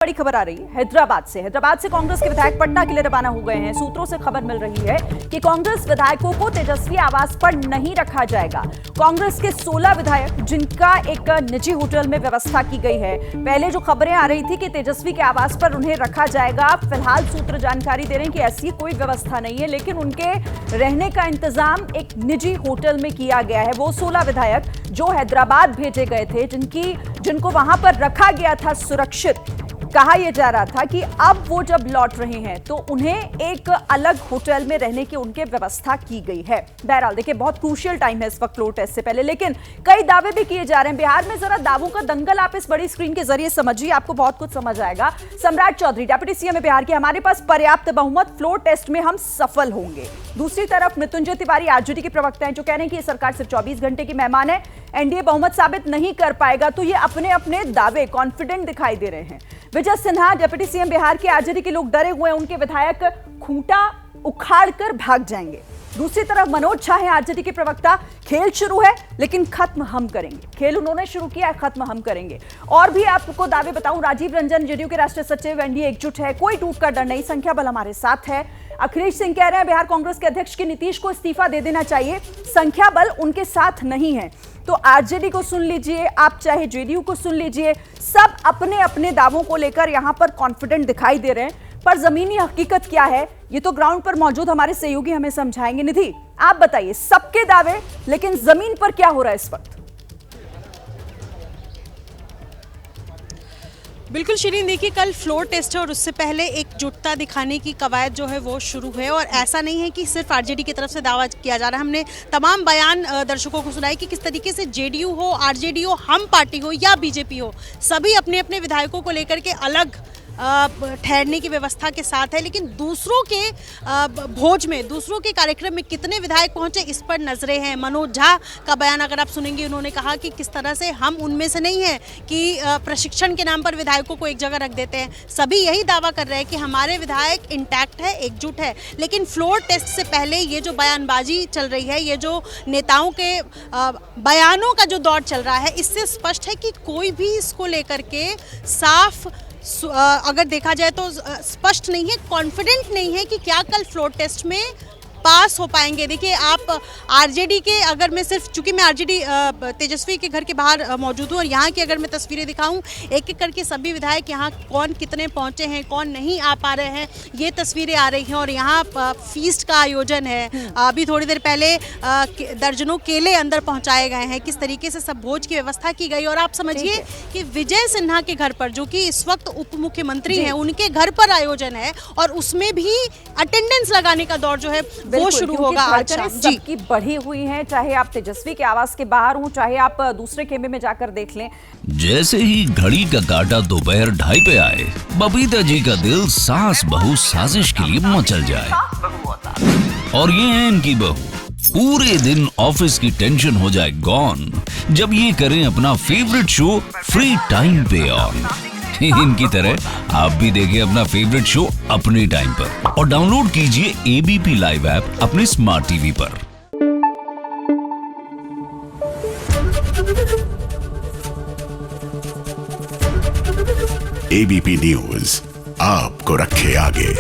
बड़ी खबर आ रही है हैदराबाद से कांग्रेस के विधायक पटना के लिए रवाना हो गए हैं। सूत्रों से खबर मिल रही है कि कांग्रेस विधायकों को तेजस्वी आवास पर नहीं रखा जाएगा। कांग्रेस के 16 विधायक जिनका एक निजी होटल में व्यवस्था की गई है। पहले जो खबरें आ रही थी कि तेजस्वी के आवास पर उन्हें रखा जाएगा, फिलहाल सूत्र जानकारी दे रहे हैं कि ऐसी कोई व्यवस्था नहीं है, लेकिन उनके रहने का इंतजाम एक निजी होटल में किया गया है। वो 16 विधायक जो हैदराबाद भेजे गए थे, जिनको वहां पर रखा गया था सुरक्षित, कहा यह जा रहा था कि अब वो जब लौट रहे हैं तो उन्हें एक अलग होटल में रहने की उनके व्यवस्था की गई है। बहरहाल देखिए, बहुत क्रूशियल टाइम है इस वक्त फ्लोर टेस्ट से पहले, लेकिन कई दावे भी किए जा रहे हैं। बिहार में जरा दावों का दंगल आप इस बड़ी स्क्रीन के जरिए समझिए, आपको बहुत कुछ समझ आएगा। सम्राट चौधरी डिप्टी सीएम है बिहार के, हमारे पास पर्याप्त बहुमत, फ्लोर टेस्ट में हम सफल होंगे। दूसरी तरफ मृत्युंजय तिवारी आरजेडी के प्रवक्ता हैं, जो कह रहे हैं कि ये सरकार सिर्फ 24 घंटे की मेहमान है, एनडीए बहुमत साबित नहीं कर पाएगा। तो ये अपने अपने दावे कॉन्फिडेंट दिखाई दे रहे हैं। विजय सिन्हा डिप्टी सीएम बिहार के, आरजेडी के लोग डरे हुए हैं, उनके विधायक खूंटा उखाड़कर भाग जाएंगे। दूसरी तरफ मनोज झा है आरजेडी के प्रवक्ता, खेल शुरू है लेकिन खत्म हम करेंगे। खेल उन्होंने शुरू किया है, खत्म हम करेंगे। और भी आपको दावे बताऊं, राजीव रंजन जेडीयू के राष्ट्रीय सचिव, एनडीए एकजुट है, कोई टूट का डर नहीं, संख्या बल हमारे साथ है। अखिलेश सिंह कह रहे हैं बिहार कांग्रेस के अध्यक्ष के नीतीश को इस्तीफा दे देना चाहिए, संख्या बल उनके साथ नहीं है। तो आरजेडी को सुन लीजिए, आप चाहे जेडीयू को सुन लीजिए, सब अपने अपने दावों को लेकर यहां पर कॉन्फिडेंट दिखाई दे रहे हैं। पर जमीनी हकीकत क्या है, ये तो ग्राउंड पर मौजूद हमारे सहयोगी हमें समझाएंगे। निधि, आप बताइए, सबके दावे, लेकिन जमीन पर क्या हो रहा है इस वक्त? बिल्कुल शिरीन, देखिए कल फ्लोर टेस्ट है और उससे पहले एकजुटता दिखाने की कवायद जो है वो शुरू है। और ऐसा नहीं है कि सिर्फ आरजेडी की तरफ से दावा किया जा रहा है। हमने तमाम बयान दर्शकों को सुनाए कि किस तरीके से जेडीयू हो, आरजेडी हो, हम पार्टी हो या बीजेपी हो, सभी अपने अपने विधायकों को लेकर के अलग ठहरने की व्यवस्था के साथ है। लेकिन दूसरों के भोज में, दूसरों के कार्यक्रम में कितने विधायक पहुंचे, इस पर नजरें हैं। मनोज झा का बयान अगर आप सुनेंगे, उन्होंने कहा कि किस तरह से हम उनमें से नहीं हैं कि प्रशिक्षण के नाम पर विधायकों को एक जगह रख देते हैं। सभी यही दावा कर रहे हैं कि हमारे विधायक इंटैक्ट है, एकजुट है। लेकिन फ्लोर टेस्ट से पहले ये जो बयानबाजी चल रही है, ये जो नेताओं के बयानों का जो दौर चल रहा है, इससे स्पष्ट है कि कोई भी इसको लेकर के साफ अगर देखा जाए तो स्पष्ट नहीं है, कॉन्फिडेंट नहीं है कि क्या कल फ्लोर टेस्ट में पास हो पाएंगे। देखिए, आप आरजेडी के, अगर मैं सिर्फ, चूंकि मैं आरजेडी तेजस्वी के घर के बाहर मौजूद हूँ और यहाँ की अगर मैं तस्वीरें दिखाऊं, एक एक करके सभी विधायक यहाँ कौन कितने पहुँचे हैं, कौन नहीं आ पा रहे हैं, ये तस्वीरें आ रही हैं। और यहाँ फीस्ट का आयोजन है। अभी थोड़ी देर पहले दर्जनों केले अंदर पहुँचाए गए हैं। किस तरीके से सब भोज की व्यवस्था की गई। और आप समझिए कि विजय सिन्हा के घर पर, जो कि इस वक्त उप मुख्यमंत्री हैं, उनके घर पर आयोजन है और उसमें भी अटेंडेंस लगाने का दौर जो है वो शुरू होगा आज शाम। सबकी बढ़ी हुई है, चाहे आप तेजस्वी के आवास के बाहर हो, चाहे आप दूसरे खेमे में जाकर देख लें। जैसे ही घड़ी का काटा दोपहर 2:30 पे आए, बबीता जी का दिल सास बहू साजिश के लिए मचल जाए। और ये है इनकी बहू, पूरे दिन ऑफिस की टेंशन हो जाए गॉन जब ये करें अपना फेवरेट शो फ्री टाइम पे ऑन। इनकी तरह आप भी देखिए अपना फेवरेट शो अपने टाइम पर और डाउनलोड कीजिए एबीपी लाइव ऐप अपने स्मार्ट टीवी पर। एबीपी न्यूज आपको रखे आगे।